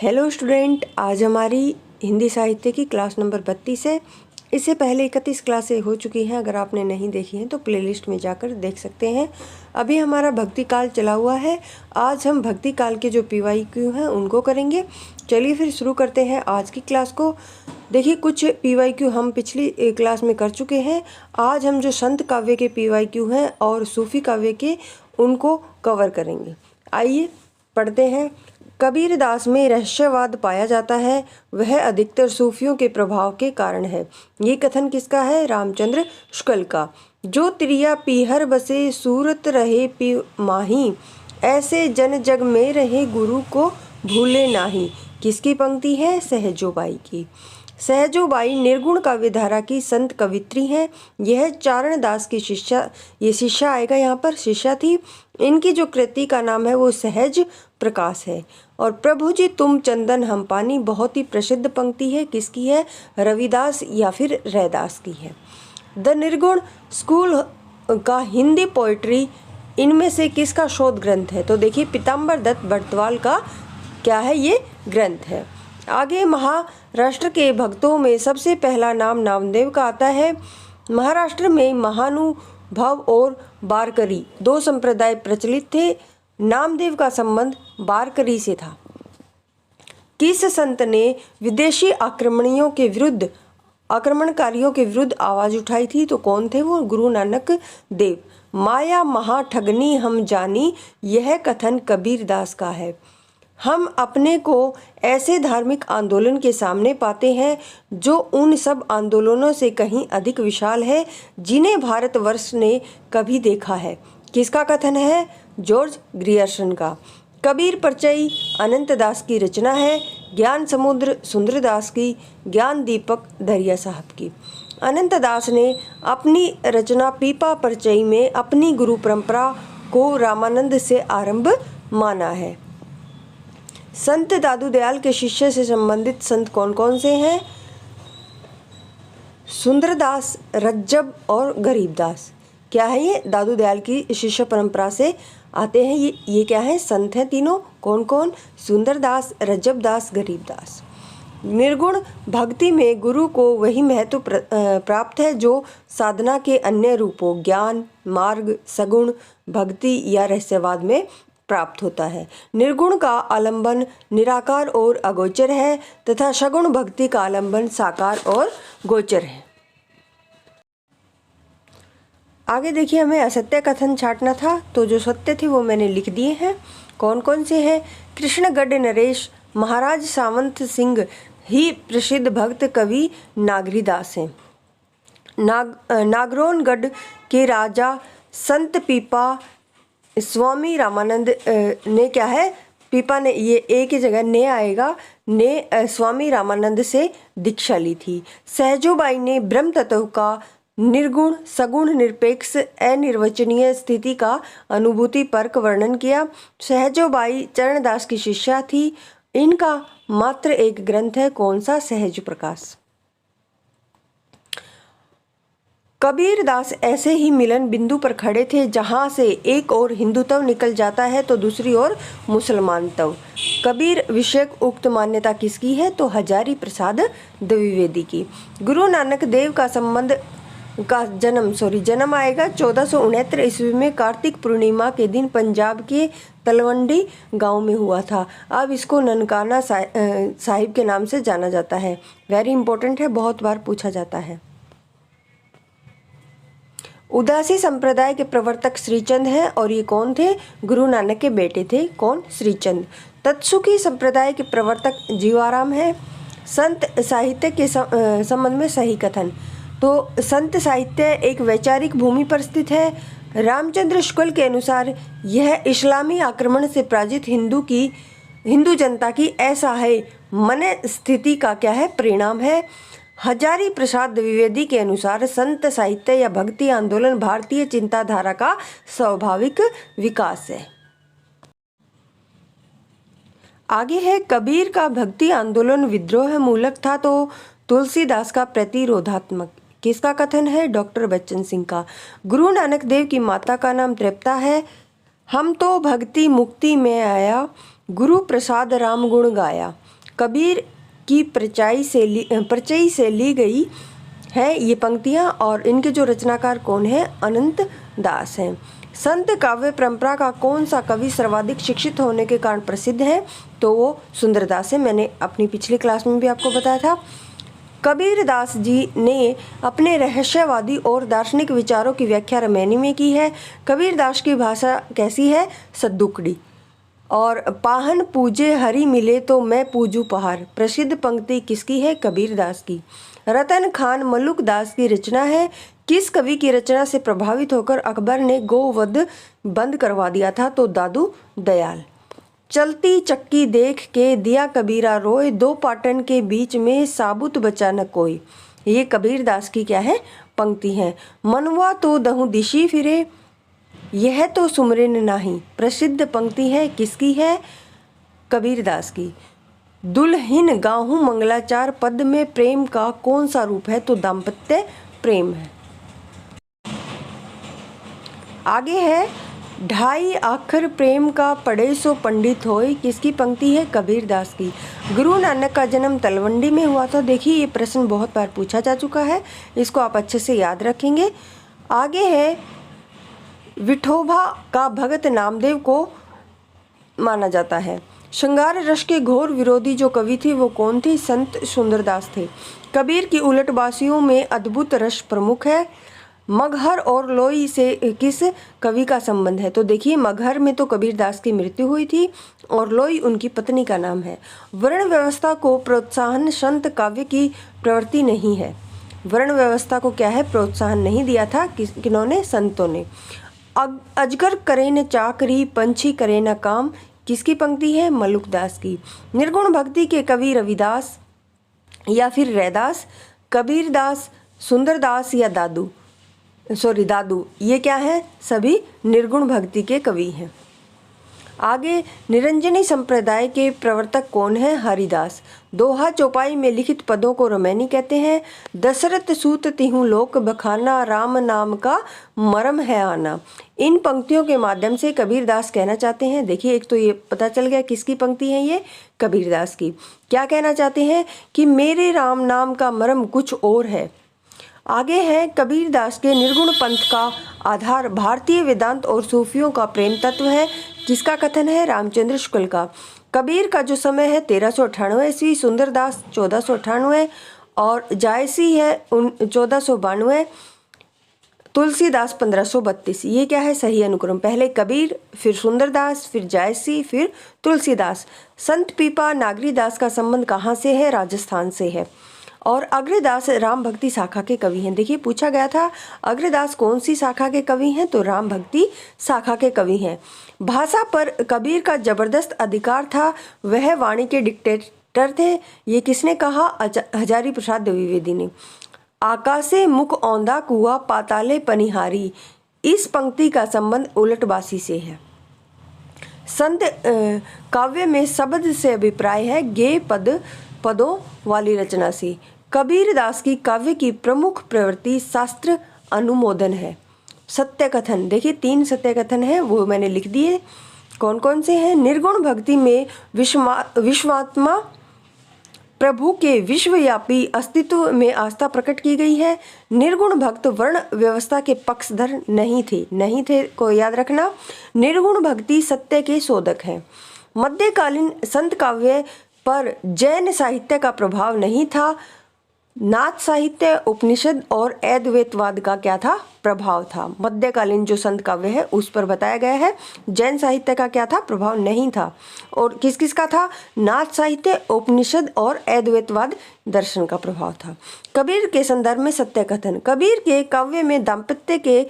Hello student, आज हमारी हिंदी साहित्य की क्लास नंबर 32 है। इससे पहले 31 क्लासें हो चुकी हैं। अगर आपने नहीं देखी हैं तो प्लेलिस्ट में जाकर देख सकते हैं। अभी हमारा भक्ति काल चला हुआ है। आज हम भक्ति काल के जो PYQ हैं उनको करेंगे। चलिए फिर शुरू करते हैं आज की क्लास को। देखिए, कुछ PYQ हम पिछली क्लास में कर चुके हैं। आज हम जो संत काव्य के PYQ हैं और सूफी काव्य के उनको कवर करेंगे। आइए पढ़ते हैं। कबीर दास में रहस्यवाद पाया जाता है, वह अधिकतर सूफियों के प्रभाव के कारण है। ये कथन किसका है? रामचंद्र शुक्ल का। जो त्रिया पीहर बसे सूरत रहे पी माही, ऐसे जन जग में रहे गुरु को भूले नाही। किसकी पंक्ति है? सहजोबाई की। सहजोबाई निर्गुण काव्यधारा की संत कवित्री हैं। यह चारण दास की शिष्या, ये शिष्या आएगा यहाँ पर, शिष्या थी। इनकी जो कृति का नाम है वो सहज प्रकाश है। और प्रभु जी तुम चंदन हम पानी बहुत ही प्रसिद्ध पंक्ति है। किसकी है? रविदास या फिर रैदास की है। द निर्गुण स्कूल का हिंदी पोइट्री इनमें से किसका शोध ग्रंथ है? तो देखिए, पीताम्बर दत्त बड़तवाल का क्या है? ये ग्रंथ है। आगे महाराष्ट्र के भक्तों में सबसे पहला नाम नामदेव का आता है। महाराष्ट्र में महानुभव और वारकरी दो संप्रदाय प्रचलित थे। नामदेव का संबंध वारकरी से था। किस संत ने विदेशी आक्रमणकारियों के विरुद्ध आवाज उठाई थी? तो कौन थे वो? गुरु नानक देव। माया महा ठगनी हम जानी, यह कथन कबीर दास का है। हम अपने को ऐसे धार्मिक आंदोलन के सामने पाते हैं जो उन सब आंदोलनों से कहीं अधिक विशाल है जिन्हें भारतवर्ष ने कभी देखा है। किसका कथन है? जॉर्ज ग्रियर्सन का। कबीर परिचय अनंत दास की रचना है। ज्ञान समुद्र सुंदरदास की। ज्ञान दीपक दरिया साहब की। अनंत दास ने अपनी रचना पीपा परिचय में अपनी गुरु परंपरा को रामानंद से आरंभ माना है। संत दादू दयाल के शिष्य से संबंधित संत कौन कौन से हैं? सुंदरदास, रज्जब और गरीबदास। क्या है ये? दादू दयाल की शिष्य परंपरा से आते हैं। ये क्या है? संत हैं तीनों। कौन कौन? सुंदरदास, रज्जबदास, गरीबदास। निर्गुण भक्ति में गुरु को वही महत्व प्राप्त है जो साधना के अन्य रूपों ज्ञान, मार्ग, सगुण भक्ति या रहस्यवाद में प्राप्त होता है। निर्गुण का आलंबन निराकार और अगोचर है तथा सगुण भक्ति का आलंबन साकार और गोचर है। आगे देखिए, हमें असत्य कथन छांटना था, तो जो सत्य थे वो मैंने लिख दिए हैं। कौन कौन से हैं? कृष्णगढ़ नरेश महाराज सावंत सिंह ही प्रसिद्ध भक्त कवि नागरीदास हैं। नागरोनगढ़ के राजा संत पीपा स्वामी रामानंद ने क्या है? पीपा ने, ये एक ही जगह ने आएगा, ने स्वामी रामानंद से दीक्षा ली थी। सहजोबाई ने ब्रह्म तत्व का निर्गुण, सगुण, निरपेक्ष, अनिर्वचनीय स्थिति का अनुभूति परक वर्णन किया। सहजोबाई चरणदास की शिष्या थी। इनका मात्र एक ग्रंथ है। कौन सा? सहज प्रकाश। कबीर दास ऐसे ही मिलन बिंदु पर खड़े थे जहां से एक और हिंदुत्व निकल जाता है तो दूसरी ओर मुसलमानत्व। कबीर विषयक उक्त मान्यता किसकी है? तो हजारी प्रसाद द्विवेदी की। गुरु नानक देव का जन्म आएगा 1469 ईस्वी में कार्तिक पूर्णिमा के दिन पंजाब के तलवंडी गांव में हुआ था। अब इसको ननकाना साहिब के नाम से जाना जाता है। वेरी इंपॉर्टेंट है, बहुत बार पूछा जाता है। उदासी संप्रदाय के प्रवर्तक श्रीचंद हैं और ये कौन थे? गुरु नानक के बेटे थे। कौन? श्रीचंद। तत्सुखी संप्रदाय के प्रवर्तक जीवाराम हैं। संत साहित्य के संबंध में सही कथन, तो संत साहित्य एक वैचारिक भूमि पर स्थित है। रामचंद्र शुक्ल के अनुसार यह इस्लामी आक्रमण से पराजित हिंदू जनता की असहाय मन स्थिति का क्या है? परिणाम है। हजारी प्रसाद द्विवेदी के अनुसार संत साहित्य या भक्ति आंदोलन भारतीय चिंताधारा का स्वाभाविक विकास है। आगे है, कबीर का भक्ति आंदोलन विद्रोह मूलक था तो तुलसीदास का प्रतिरोधात्मक। किसका कथन है? डॉक्टर बच्चन सिंह का। गुरु नानक देव की माता का नाम तृप्ता है। हम तो भक्ति मुक्ति में आया, गुरु प्रसाद राम गुण गाया। कबीर की परचई से ली गई है ये पंक्तियाँ, और इनके जो रचनाकार कौन है, अनंत दास हैं। संत काव्य परंपरा का कौन सा कवि सर्वाधिक शिक्षित होने के कारण प्रसिद्ध है, तो वो सुंदरदास है। मैंने अपनी पिछली क्लास में भी आपको बताया था। कबीरदास जी ने अपने रहस्यवादी और दार्शनिक विचारों की व्याख्या रामायणी में की है। कबीरदास की भाषा कैसी है, सद्दुकड़ी। और पाहन पूजे हरि मिले तो मैं पूजू पहाड़, प्रसिद्ध पंक्ति किसकी है, कबीरदास की। रतन खान मलुक दास की रचना है। किस कवि की रचना से प्रभावित होकर अकबर ने गोवध बंद करवा दिया था, तो दादू दयाल। चलती चक्की देख के दिया कबीरा रोए, दो पाटन के बीच में साबुत बचा न कोई। ये कबीरदास की क्या है, पंक्ति है। मनवा तो दहु दिशी फिरे, यह तो सुमरिन नाही, प्रसिद्ध पंक्ति है, किसकी है, कबीरदास की। दुल्हिन गाहूँ मंगलाचार, पद में प्रेम का कौन सा रूप है, तो दाम्पत्य प्रेम है। आगे है, ढाई आखर प्रेम का पढ़े सो पंडित होए, किसकी पंक्ति है, कबीरदास की। गुरु नानक का जन्म तलवंडी में हुआ था। देखिए ये प्रश्न बहुत बार पूछा जा चुका है, इसको आप अच्छे से याद रखेंगे। आगे है, विठोबा का भगत नामदेव को माना जाता है। श्रृंगार रस के घोर विरोधी जो कवि थे वो कौन थे, संत सुंदरदास थे। कबीर की उलटबासियों में अद्भुत रस प्रमुख है। मगहर और लोई से किस कवि का संबंध है, तो देखिए मगहर में तो कबीरदास की मृत्यु हुई थी और लोई उनकी पत्नी का नाम है। वर्ण व्यवस्था को प्रोत्साहन संत काव्य की प्रवृत्ति नहीं है। वर्ण व्यवस्था को क्या है, प्रोत्साहन नहीं दिया था, किन्होंने, संतों ने। अजगर करे न चाकरी, पंछी करे न काम, किसकी पंक्ति है, मलुकदास की। निर्गुण भक्ति के कवि रविदास या फिर रैदास, कबीरदास, सुंदरदास या दादू, ये क्या है, सभी निर्गुण भक्ति के कवि हैं। आगे, निरंजनी संप्रदाय के प्रवर्तक कौन है, हरिदास। दोहा चौपाई में लिखित पदों को रामायणी कहते हैं। दशरथ सूत तिहु लोक बखाना, राम नाम का मरम है आना। इन पंक्तियों के माध्यम से कबीरदास कहना चाहते हैं, देखिए एक तो ये पता चल गया किसकी पंक्ति है, ये कबीरदास की। क्या कहना चाहते हैं कि मेरे राम नाम का मरम कुछ और है। आगे है, कबीरदास के निर्गुण पंथ का आधार भारतीय वेदांत और सूफियों का प्रेम तत्व है, किसका कथन है, रामचंद्र शुक्ल का। कबीर का जो समय है 1398 ईस्वी, सुंदरदास 1498 और जायसी है 1492, तुलसीदास 1532। ये क्या है, सही अनुक्रम, पहले कबीर, फिर सुंदरदास, फिर जायसी, फिर तुलसीदास। संत पीपा नागरीदास का संबंध कहाँ से है, राजस्थान से है। और अग्रदास राम भक्ति शाखा के कवि हैं। देखिए पूछा गया था अग्रदास कौन सी शाखा के कवि हैं, तो राम भक्ति शाखा के कवि हैं। भाषा पर कबीर का जबरदस्त अधिकार था, वह वाणी के डिक्टेटर थे। ये किसने कहा, हजारी प्रसाद द्विवेदी ने। आकाशे मुख औंधा कुआ, पाताले पनिहारी, इस पंक्ति का संबंध उलटबासी से है। संत काव्य में शब्द से अभिप्राय है, गे पदों वाली रचना से। कबीरदास की काव्य की प्रमुख प्रवृत्ति शास्त्र अनुमोदन है। सत्य कथन, देखिए 3 सत्य कथन है, वो मैंने लिख दिए, कौन कौन से हैं। निर्गुण भक्ति में विश्वात्मा प्रभु के विश्वव्यापी अस्तित्व में आस्था प्रकट की गई है। निर्गुण भक्त वर्ण व्यवस्था के पक्षधर नहीं थे को याद रखना। निर्गुण भक्ति सत्य के शोधक है। मध्यकालीन संत काव्य पर जैन साहित्य का प्रभाव नहीं था। नाथ साहित्य, उपनिषद और अद्वैतवाद का क्या था, प्रभाव था। मध्यकालीन जो संत काव्य है उस पर बताया गया है। जैन साहित्य का क्या था, प्रभाव नहीं था। और किस किस का था, नाथ साहित्य, उपनिषद और अद्वैतवाद दर्शन का प्रभाव था। कबीर के संदर्भ में सत्य कथन, कबीर के काव्य में दाम्पत्य के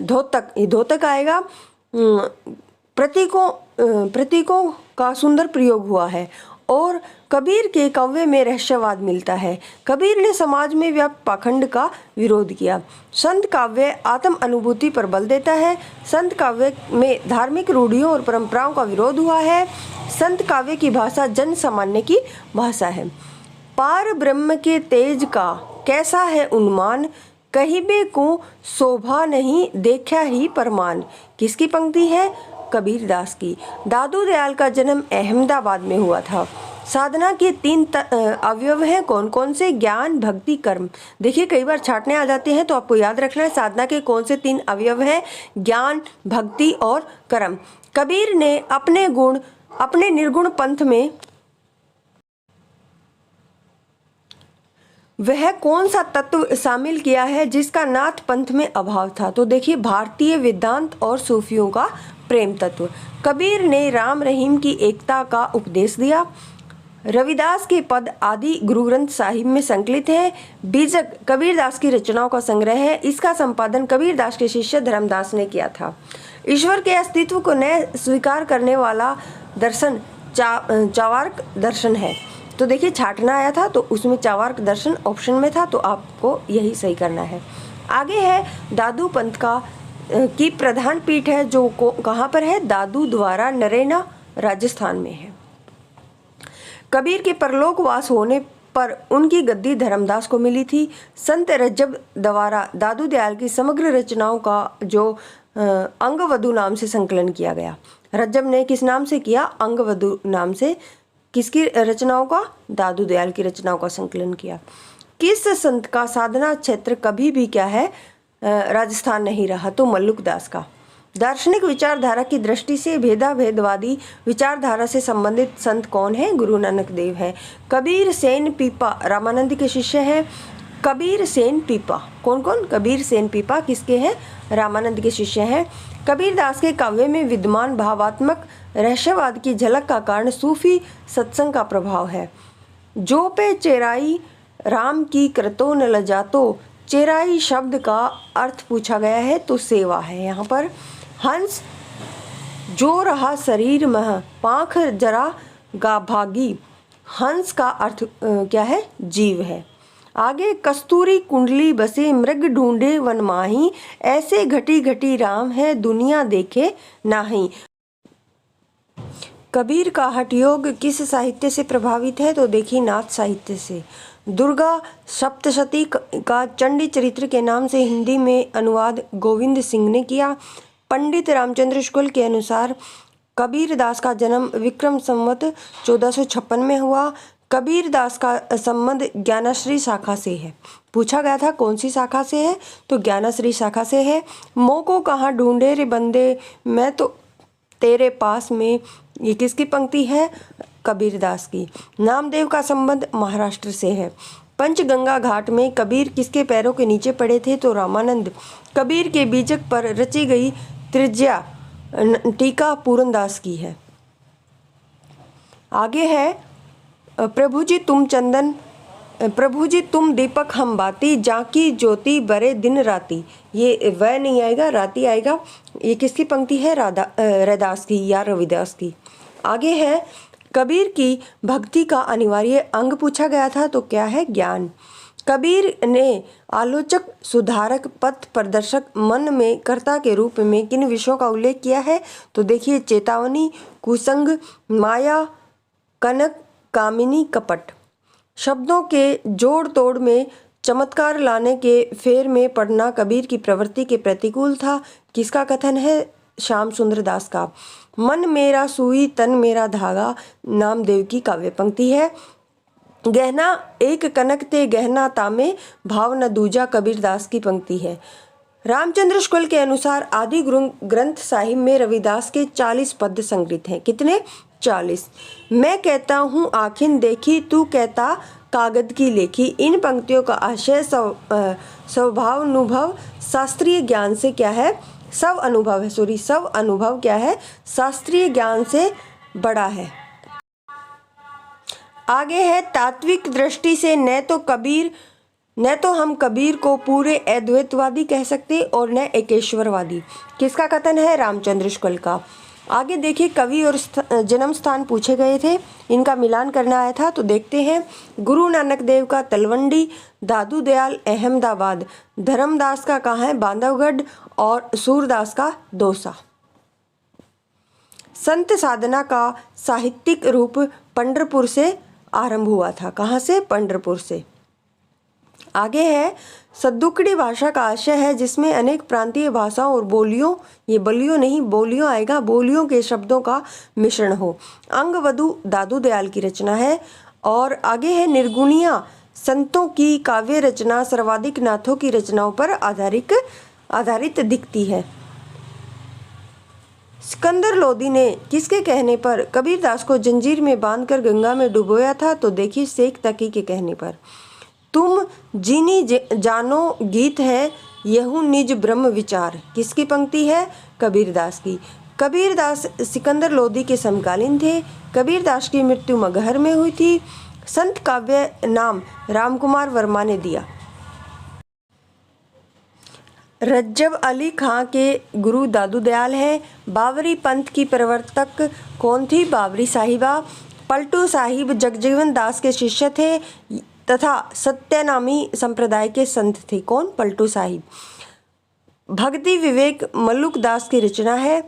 धोतक आएगा, प्रतीकों का सुंदर प्रयोग हुआ है। और कबीर के काव्य में रहस्यवाद मिलता है। कबीर ने समाज में व्याप्त पाखंड का विरोध किया। संत काव्य आत्म अनुभूति पर बल देता है। संत काव्य में धार्मिक रूढ़ियों और परंपराओं का विरोध हुआ है। संत काव्य की भाषा जन सामान्य की भाषा है। पार ब्रह्म के तेज का कैसा है उन्मान, कहिबे को शोभा नहीं देखा ही परमान, किसकी पंक्ति है, कबीरदास की। दादू दयाल का जन्म अहमदाबाद में हुआ था। साधना के 3 अवयव हैं, कौन कौन से? ज्ञान, भक्ति, कर्म। देखिए कई बार छाटने आ जाते हैं तो आपको याद रखना है साधना के कौन से 3 अवयव हैं? ज्ञान, भक्ति और कर्म। कबीर ने अपने निर्गुण पंथ में वह कौन सा तत्व शामिल किया है जिसका नाथ पंथ में अभाव था? तो देखिए भारतीय वेदांत और सूफियों का प्रेम तत्व। कबीर ने राम रहीम की एकता का उपदेश दिया। रविदास के पद आदि गुरु ग्रंथ साहिब में संकलित है। बीजक कबीरदास की रचनाओं का संग्रह है। इसका संपादन कबीरदास के शिष्य धर्मदास ने किया था। ईश्वर के अस्तित्व को न स्वीकार करने वाला दर्शन चार्वाक दर्शन है। तो देखिए छाटना आया था तो उसमें चार्वाक दर्शन ऑप्शन में था, तो आपको यही सही करना है। आगे है दादू पंथ की प्रधान पीठ है जो कहाँ पर है? दादू द्वारा नरेना राजस्थान में है। कबीर के परलोकवास होने पर उनकी गद्दी धर्मदास को मिली थी। संत रज्जब द्वारा दादू दयाल की समग्र रचनाओं का जो अंगवधु नाम से संकलन किया गया। रज्जब ने किस नाम से किया? अंगवधु नाम से। किसकी रचनाओं का? दादू दयाल की रचनाओं का संकलन किया। किस संत का साधना क्षेत्र कभी भी क्या है? राजस्थान नहीं रहा? तो मल्लुकदास का। दार्शनिक विचारधारा की दृष्टि से भेदवादी विचारधारा से संबंधित संत कौन है? गुरु नानक देव है। कबीर सेन पीपा रामानंद के शिष्य हैं। कबीर सेन पीपा कौन कौन? कबीर सेन पीपा किसके हैं? रामानंद के शिष्य हैं। कबीरदास के काव्य में विद्यमान भावात्मक रहस्यवाद की झलक का कारण सूफी सत्संग का प्रभाव है। जो पे चेराई राम की कृतो न लजातो, चेराई शब्द का अर्थ पूछा गया है तो सेवा है यहाँ पर। हंस जो रहा शरीर मह, पांख जरा गा भागी, हंस का अर्थ क्या है? जीव है। आगे कस्तूरी कुंडली बसे मृग ढूंढे वन माही, ऐसे घटी घटी राम है दुनिया देखे नाही। कबीर का हठयोग किस साहित्य से प्रभावित है? तो देखिए नाथ साहित्य से। दुर्गा सप्तशती का चंडी चरित्र के नाम से हिंदी में अनुवाद गोविंद सिंह ने किया। पंडित रामचंद्र शुक्ल के अनुसार कबीरदास का जन्म विक्रम संवत 1456 में हुआ। कबीरदास का संबंध ज्ञानाश्री शाखा से है। पूछा गया था कौन सी शाखा से है? तो ज्ञानाश्री शाखा से है। मोह को कहाँ ढूंढे रे बंदे, मैं तो तेरे पास में, ये किसकी पंक्ति है? कबीरदास की। नामदेव का संबंध महाराष्ट्र से है। पंचगंगा घाट में कबीर किसके पैरों के नीचे पड़े थे? तो रामानंद। कबीर के बीजक पर रची गई त्रिज्या टीका पूरनदास की है। आगे है प्रभु जी तुम दीपक हम बाती, जाकी ज्योति बरे दिन राती। ये वह नहीं आएगा, राती आएगा। ये किसकी पंक्ति है? रैदास की या रविदास की। आगे है कबीर की भक्ति का अनिवार्य अंग पूछा गया था तो क्या है? ज्ञान। कबीर ने आलोचक, सुधारक, पथ प्रदर्शक, मन में कर्ता के रूप में किन विषयों का उल्लेख किया है? तो देखिए चेतावनी, कुसंग, माया, कनक, कामिनी, कपट। शब्दों के जोड़ तोड़ में चमत्कार लाने के फेर में पड़ना कबीर की प्रवृत्ति के प्रतिकूल था। किसका कथन है? श्याम सुंदर दास का। मन मेरा सुई तन मेरा धागा नामदेव की काव्य पंक्ति है। गहना एक कनक ते गहना तामे, भाव न दूजा कबीरदास की पंक्ति है। रामचंद्र शुक्ल के अनुसार आदि ग्रंथ साहिब में रविदास के 40 पद संग्रहित हैं। कितने? 40। मैं कहता हूँ आखिन देखी, तू कहता कागद की लेखी। इन पंक्तियों का आशय स्वभावानुभव शास्त्रीय ज्ञान से क्या है? सब अनुभव क्या है? शास्त्रीय ज्ञान से बड़ा है। आगे है तात्विक दृष्टि से न तो हम कबीर को पूरे अद्वैतवादी कह सकते और न एकेश्वरवादी। किसका कथन है? रामचंद्र शुक्ल का। आगे देखिए कवि और जन्म स्थान पूछे गए थे, इनका मिलान करना आया था तो देखते हैं। गुरु नानक देव का तलवंडी, दादू दयाल अहमदाबाद, धर्मदास का कहाँ है? बांधवगढ़ और सूरदास का दौसा। संत साधना का साहित्यिक रूप पंढरपुर से आरंभ हुआ था। कहाँ से? पंढरपुर से। आगे है, सद्दुकड़ी भाषा का आशय है जिसमें अनेक प्रांतीय भाषाओं और बोलियों, ये बलियों नहीं बोलियों आएगा, बोलियों के शब्दों का मिश्रण हो। अंगवधु दादू दयाल की रचना है। और आगे है, निर्गुणिया संतों की काव्य रचना सर्वाधिक नाथों की रचनाओं पर आधारित दिखती है। सिकंदर लोदी ने किसके कहने पर कबीरदास को जंजीर में बांधकर गंगा में डुबोया था? तो देखिए, शेख तकी के कहने पर। तुम जिनी जानो गीत है यहू निज ब्रह्म विचार, किसकी पंक्ति है? कबीरदास की। कबीरदास सिकंदर लोदी के समकालीन थे। कबीरदास की मृत्यु मगहर में हुई थी। संत काव्य नाम रामकुमार वर्मा ने दिया। रज्जब अली खां के गुरु दादू दयाल हैं। बावरी पंथ की प्रवर्तक कौन थी? बावरी साहिबा। पलटू साहिब जगजीवन दास के शिष्य थे तथा सत्यनामी संप्रदाय के संत थे। कौन? पलटू साहिब। भक्ति विवेक मल्लुक दास की रचना है।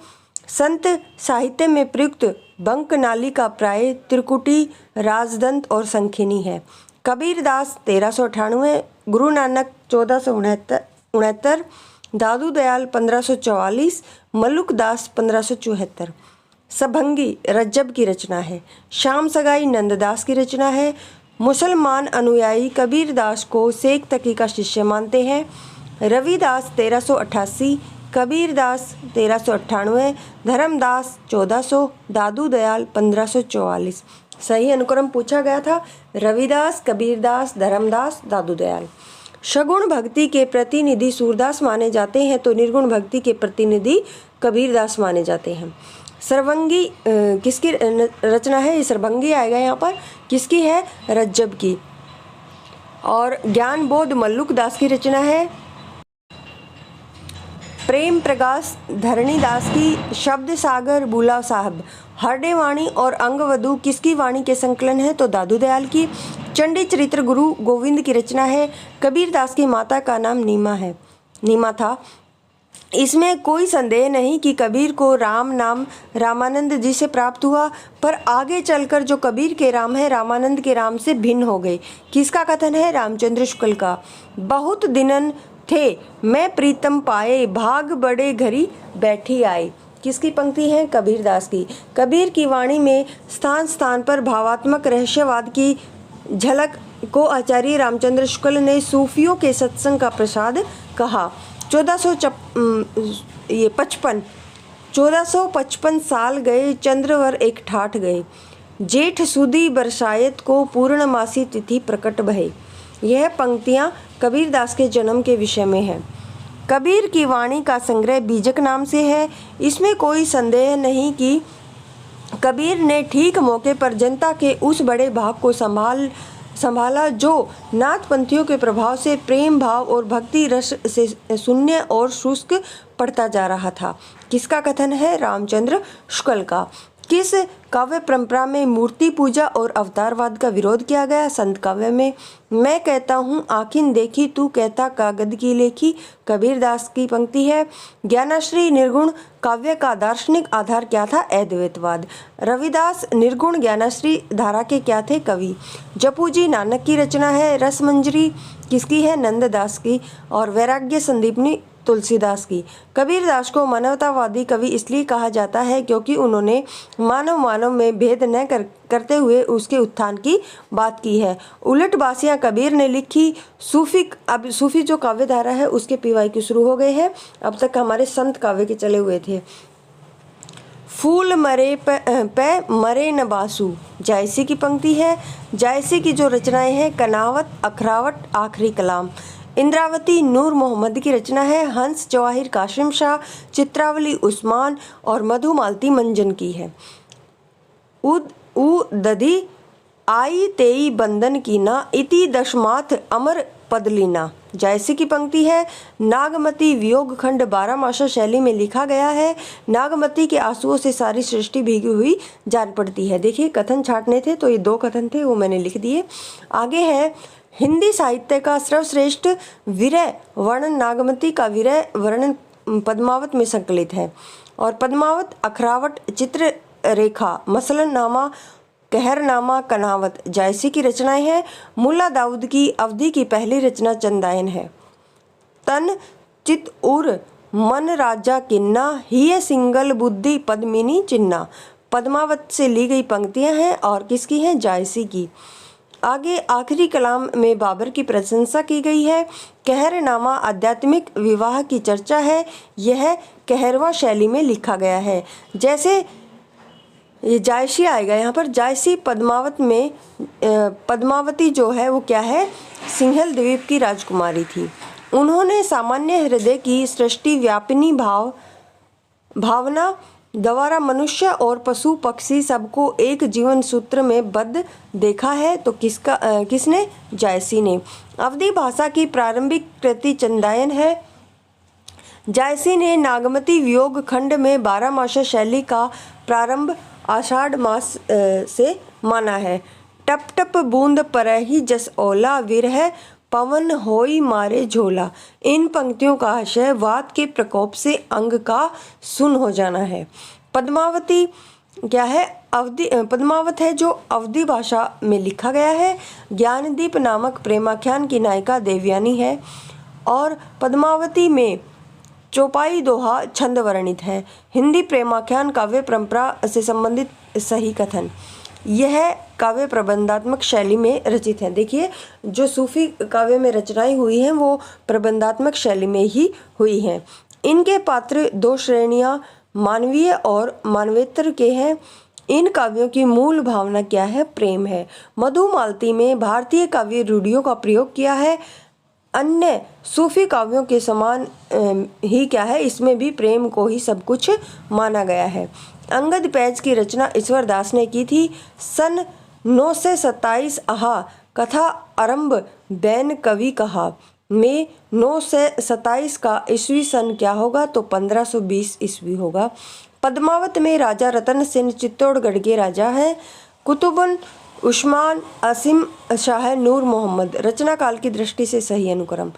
संत साहित्य में प्रयुक्त बंक नाली का प्राय त्रिकुटी, राजदंत और संखिनी है। कबीरदास 1398, गुरु नानक 1469, दादू दयाल 1544, मल्लुक दास 1574। सभंगी रज्जब की रचना है। श्याम सगाई नंददास की रचना है। मुसलमान अनुयायी कबीरदास को शेख तकी का शिष्य मानते हैं। रविदास 1388, कबीरदास 1398, धर्मदास 1400, दादू दयाल 1544। सही अनुक्रम पूछा गया था, रविदास, कबीरदास, धर्मदास, दादू दयाल। सगुण भक्ति के प्रतिनिधि सूरदास माने जाते हैं तो निर्गुण भक्ति के प्रतिनिधि कबीरदास माने जाते हैं। सर्वंगी किसकी रचना है? ये सर्वंगी आएगा यहाँ पर। किसकी है? रज्जब की। और ज्ञान बोध मल्लुक दास की रचना है। प्रेम प्रकाश धरणी दास की। शब्द सागर बुला साहब। हरडे वाणी और अंगवधु किसकी वाणी के संकलन है? तो दादू दयाल की। चंडी चरित्र गुरु गोविंद की रचना है। कबीरदास की माता का नाम नीमा था। इसमें कोई संदेह नहीं कि कबीर को राम नाम रामानंद जी से प्राप्त हुआ, पर आगे चलकर जो कबीर के राम है रामानंद के राम से भिन्न हो गए। किसका कथन है? रामचंद्र शुक्ल का। बहुत दिनन थे मैं प्रीतम पाए, भाग बड़े घरी बैठी आए। किसकी पंक्ति है? कबीरदास की। कबीर की वाणी में स्थान स्थान पर भावात्मक रहस्यवाद की झलक को आचार्य रामचंद्र शुक्ल ने सूफियों के सत्संग का प्रसाद कहा। 1455 साल गए चंद्रवर एक ठाठ गए, जेठ सुदी बरसायत को पूर्णमासी तिथि प्रकट भये। यह पंक्तियाँ कबीरदास के जन्म के विषय में है। कबीर की वाणी का संग्रह बीजक नाम से है। इसमें कोई संदेह नहीं कि कबीर ने ठीक मौके पर जनता के उस बड़े भाग को संभाला जो नाथपंथियों के प्रभाव से प्रेम भाव और भक्ति रस से शून्य और शुष्क पड़ता जा रहा था। किसका कथन है? रामचंद्र शुक्ल का। किस काव्य परंपरा में मूर्ति पूजा और अवतारवाद का विरोध किया गया? संत काव्य में। मैं कहता हूँ आखिन देखी, तू कहता कागद की लेखी, कबीरदास की पंक्ति है। ज्ञानाश्री निर्गुण काव्य का दार्शनिक आधार क्या था? अद्वैतवाद। रविदास निर्गुण ज्ञानाश्री धारा के क्या थे? कवि। जपूजी नानक की रचना है। रसमंजरी किसकी है? नंददास की। और वैराग्य संदीपनी तुलसीदास की। कबीरदास को मानवतावादी कवि इसलिए कहा जाता है क्योंकि उन्होंने मानव में भेद न करते हुए उसके उत्थान की बात की है। उलट बासियां कबीर ने लिखी। अब सूफी जो काव्य धारा है उसके PYQ शुरू हो गए हैं। अब तक हमारे संत काव्य के चले हुए थे। फूल मरे पे मरे न बासु, जायसी की पंक्ति है। जायसी की जो रचनाएं हैं कनावत, अखरावट, आखिरी कलाम। इंद्रावती नूर मोहम्मद की रचना है। हंस जवाहिर कासिम शाह, चित्रावली उस्मान और मधुमालती मंजन की है। उ दधी आई तेई बंदन की ना, इति दशमाथ अमर पदलीना। जायसी की पंक्ति है। नागमती वियोग खंड 12मासा शैली में लिखा गया है। नागमती के आंसुओं से सारी सृष्टि भीगी हुई जान पड़ती है। देखिए कथन छाटने थे तो ये 2 कथन थे, वो मैंने लिख दिए। आगे है हिंदी साहित्य का सर्वश्रेष्ठ विरह वर्णन। नागमती का विरह वर्णन पद्मावत में संकलित है। और पद्मावत, अखरावट, चित्ररेखा, मसलन नामा कहरनामा, कन्हावत जायसी की रचनाएं हैं। मुल्ला दाऊद की अवधी की पहली रचना चंदायन है। तन चित उर मन राजा किन्ना, ही सिंगल बुद्धि पद्मिनी चिन्ना, पद्मावत से ली गई पंक्तियां हैं और किसकी हैं? जायसी की। आगे आखिरी कलाम में बाबर की प्रशंसा की गई है। कहरनामा आध्यात्मिक विवाह की चर्चा है। यह कहरवा शैली में लिखा गया है। जैसे ये जायसी आएगा यहाँ पर। जायसी पद्मावत में पद्मावती जो है वो क्या है? सिंहल द्वीप की राजकुमारी थी। उन्होंने सामान्य हृदय की सृष्टि व्यापिनी भावना द्वारा मनुष्य और पशु पक्षी सबको एक जीवन सूत्र में बद्ध देखा है। तो किसने? जायसी ने। अवधी भाषा की प्रारंभिक कृति चंदायन है। जायसी ने नागमती वियोग खंड में 12 मासा शैली का प्रारंभ आषाढ़ मास से माना है। टप टप बूंद परहि जस ओला, विरह पवन होई मारे झोला। इन पंक्तियों का आशय वात के प्रकोप से अंग का सुन्न हो जाना है। पद्मावती क्या है? पद्मावत है जो अवधी भाषा में लिखा गया है। ज्ञानदीप नामक प्रेमाख्यान की नायिका देवयानी है और पद्मावती में चौपाई दोहा छंद वर्णित है। हिंदी प्रेमाख्यान काव्य परंपरा से संबंधित सही कथन। यह काव्य प्रबंधात्मक शैली में रचित है। देखिए जो सूफी काव्य में रचनाएं हुई हैं वो प्रबंधात्मक शैली में ही हुई हैं। इनके पात्र 2 श्रेणियां मानवीय और मानवेतर के हैं। इन काव्यों की मूल भावना क्या है? प्रेम है। मधुमालती में भारतीय काव्य रूढ़ियों का प्रयोग किया है। अन्य सूफी काव्यों के समान ही क्या है? इसमें भी प्रेम को ही सब कुछ माना गया है। अंगद पैज की रचना ईश्वर दास ने की थी। सन 927 आहा कथा आरंभ बैन कवि कहा में 927 का ईस्वी सन क्या होगा? तो 1520 ईस्वी होगा। पद्मावत में राजा रतन सेन चित्तौड़गढ़ के राजा हैं। कुतुबुन उस्मान असीम शाह नूर मोहम्मद। रचना काल की दृष्टि से सही अनुक्रम।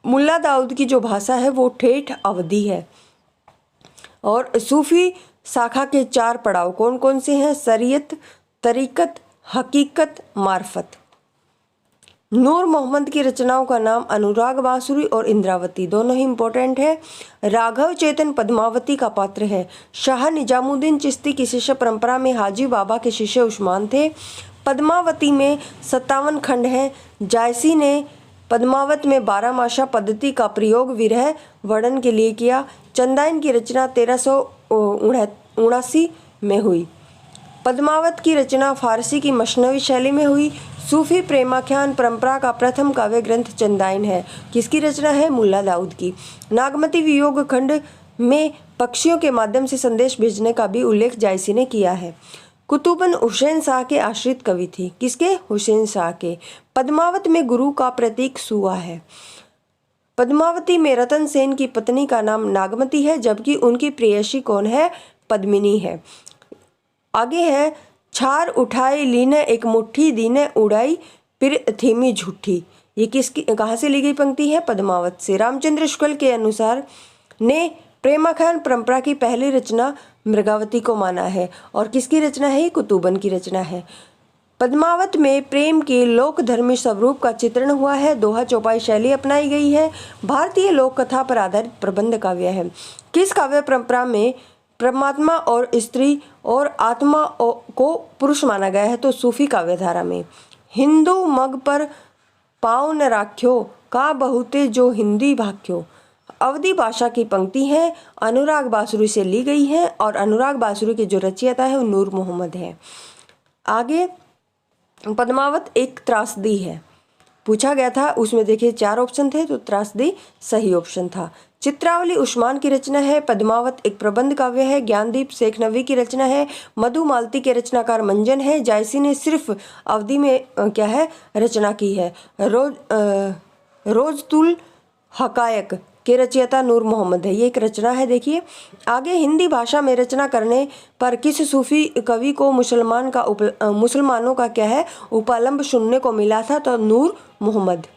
मुल्ला दाऊद की जो भाषा है वो ठेठ अवधी है। और सूफी शाखा के 4 पड़ाव कौन कौन से हैं? शरीयत, तरीकत, हकीकत, मार्फत। नूर मोहम्मद की रचनाओं का नाम अनुराग बांसुरी और इंद्रावती दोनों ही इम्पोर्टेंट है। राघव चेतन पद्मावती का पात्र है। शाह निजामुद्दीन चिश्ती की शिष्य परंपरा में हाजी बाबा के शिष्य उस्मान थे। पद्मावती में 57 खंड हैं। जायसी ने पद्मावत में 12 मासा पद्धति का प्रयोग विरह वर्णन के लिए किया। चंदायन की रचना 1379 में हुई। पद्मावत की रचना फारसी की मसनवी शैली में हुई। सूफी प्रेमाख्यान परंपरा का प्रथम काव्य ग्रंथ चंदायन है। किसकी रचना है? मुल्ला दाऊद की। नागमती वियोग खंड में पक्षियों के माध्यम से संदेश भेजने का भी उल्लेख जायसी ने किया है। कुतुबन हुसैन शाह के आश्रित कवि थी। किसके? हुसैन शाह के। पद्मावत में गुरु का प्रतीक सुआ है। पद्मावती में रतन सेन की पत्नी का नाम नागमती है जबकि उनकी प्रेयसी कौन है? पद्मिनी है। आगे है छार उठाई लीने एक मुट्ठी दीने उड़ाई फिर थीमी झूठी। ये कहाँ से ली गई पंक्ति है? पद्मावत से। रामचंद्र शुक्ल के अनुसार ने प्रेमाख्यान परंपरा की पहली रचना मृगावती को माना है। और किसकी रचना है? कुतुबन की रचना है। पद्मावत में प्रेम के लोक धर्मी स्वरूप का चित्रण हुआ है। दोहा चौपाई शैली अपनाई गई है। भारतीय लोक कथा पर आधारित प्रबंध काव्य है। किस काव्य परंपरा में परमात्मा और स्त्री और आत्मा को पुरुष माना गया है? तो सूफी काव्यधारा में। हिंदू मग पर पाँव न राख्यो का बहुते जो हिंदी भाख्यो। अवधी भाषा की पंक्ति है। अनुराग बांसुरी से ली गई है और अनुराग बांसुरी के जो रचयिता है वो नूर मोहम्मद है। आगे पद्मावत एक त्रासदी है। पूछा गया था उसमें देखिए 4 ऑप्शन थे तो त्रासदी सही ऑप्शन था। चित्रावली उस्मान की रचना है। पद्मावत एक प्रबंध काव्य है। ज्ञानदीप शेख नवी की रचना है। मधुमालती के रचनाकार मंजन है। जायसी ने सिर्फ अवधि में क्या है रचना की है। रोजतुल हकायक के रचयिता नूर मोहम्मद है। ये एक रचना है। देखिए आगे हिंदी भाषा में रचना करने पर किस सूफी कवि को मुसलमानों का क्या है उपालंब सुनने को मिला था? तो नूर मोहम्मद।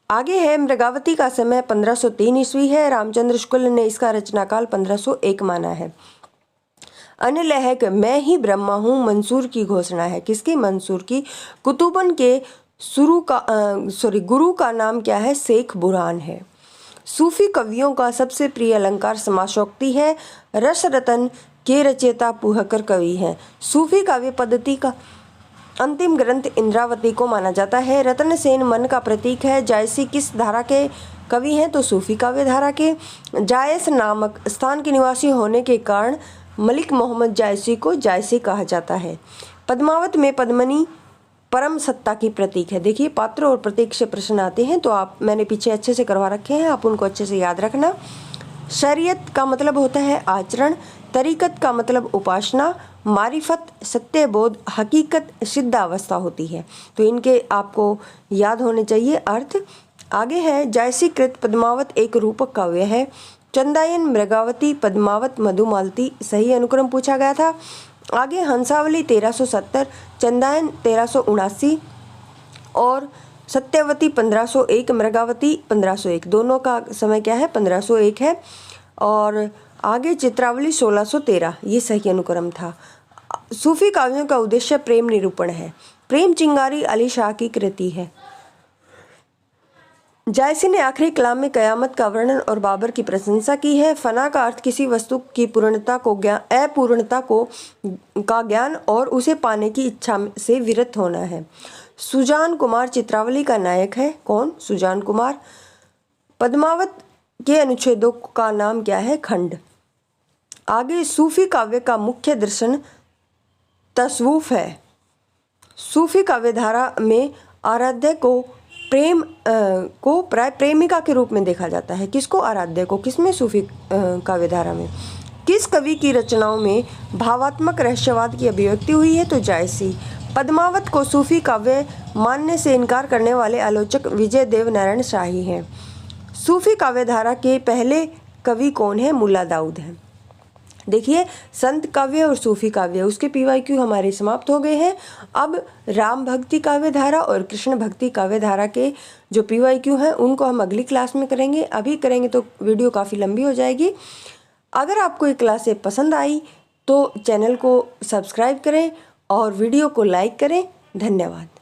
आगे है मृगावती का समय 1503 ईस्वी है। रामचंद्र शुक्ल ने इसका रचनाकाल 1501 माना है। अनलह के मैं ही ब्रह्मा हूँ मंसूर की घोषणा है। किसकी? मंसूर की। कुतुबन के गुरु का नाम क्या है? शेख बुरहान है। सूफी कवियों का सबसे प्रिय अलंकार समासोक्ति है। रस रतन के रचयिता पुहकर कवि हैं। सूफी काव्य पद्धति का अंतिम ग्रंथ इंद्रावती को माना जाता है। रतन सेन मन का प्रतीक है। जायसी किस धारा के कवि हैं? तो सूफी काव्य धारा के। जायस नामक स्थान के निवासी होने के कारण मलिक मोहम्मद जायसी को जायसी कहा जाता है। पद्मावत में पद्मनी परम सत्ता की प्रतीक है। देखिए पात्र और प्रतीक से प्रश्न आते हैं, तो मैंने पीछे अच्छे से करवा रखे हैं, आप उनको अच्छे से याद रखना। शरीयत का मतलब होता है आचरण, तरीकत का मतलब उपासना, मारिफत सत्य बोध, हकीकत सिद्ध अवस्था होती है। तो इनके आपको याद होने चाहिए अर्थ। आगे है जायसीकृत पद्मावत एक रूपक काव्य है। चंदायन मृगावती पद्मावत मधुमालती सही अनुक्रम पूछा गया था। आगे हंसावली 1370, चंदायन 1379 और सत्यवती 1501, मृगावती 1501, दोनों का समय क्या है? 1501 है। और आगे चित्रावली 1613, ये सही अनुक्रम था। सूफी काव्यों का उद्देश्य प्रेम निरूपण है। प्रेम चिंगारी अली शाह की कृति है। जायसी ने आखिरी कलाम में कयामत का वर्णन और बाबर की प्रशंसा की है। फना का अर्थ किसी वस्तु की पूर्णता को अपूर्णता का ज्ञान और उसे पाने की इच्छा से विरत होना है। सुजान कुमार चित्रावली का नायक है। कौन? सुजान कुमार। पद्मावत के अनुच्छेदों का नाम क्या है? खंड। आगे सूफी काव्य का मुख्य दर्शन तसव्वुफ है। सूफी काव्यधारा में आराध्य को प्राय प्रेमिका के रूप में देखा जाता है। किसको? आराध्य को। किसमें? सूफी काव्यधारा में। किस कवि की रचनाओं में भावात्मक रहस्यवाद की अभिव्यक्ति हुई है? तो जायसी। पद्मावत को सूफी काव्य मानने से इनकार करने वाले आलोचक विजय देव नारायण शाही हैं। सूफी काव्यधारा के पहले कवि कौन है? मुल्ला दाऊद हैं। देखिए संत काव्य और सूफी काव्य, उसके PYQ हमारे समाप्त हो गए हैं। अब राम भक्ति काव्य धारा और कृष्ण भक्ति काव्य धारा के जो PYQ हैं उनको हम अगली क्लास में करेंगे। अभी करेंगे तो वीडियो काफ़ी लंबी हो जाएगी। अगर आपको ये क्लासें पसंद आई तो चैनल को सब्सक्राइब करें और वीडियो को लाइक करें। धन्यवाद।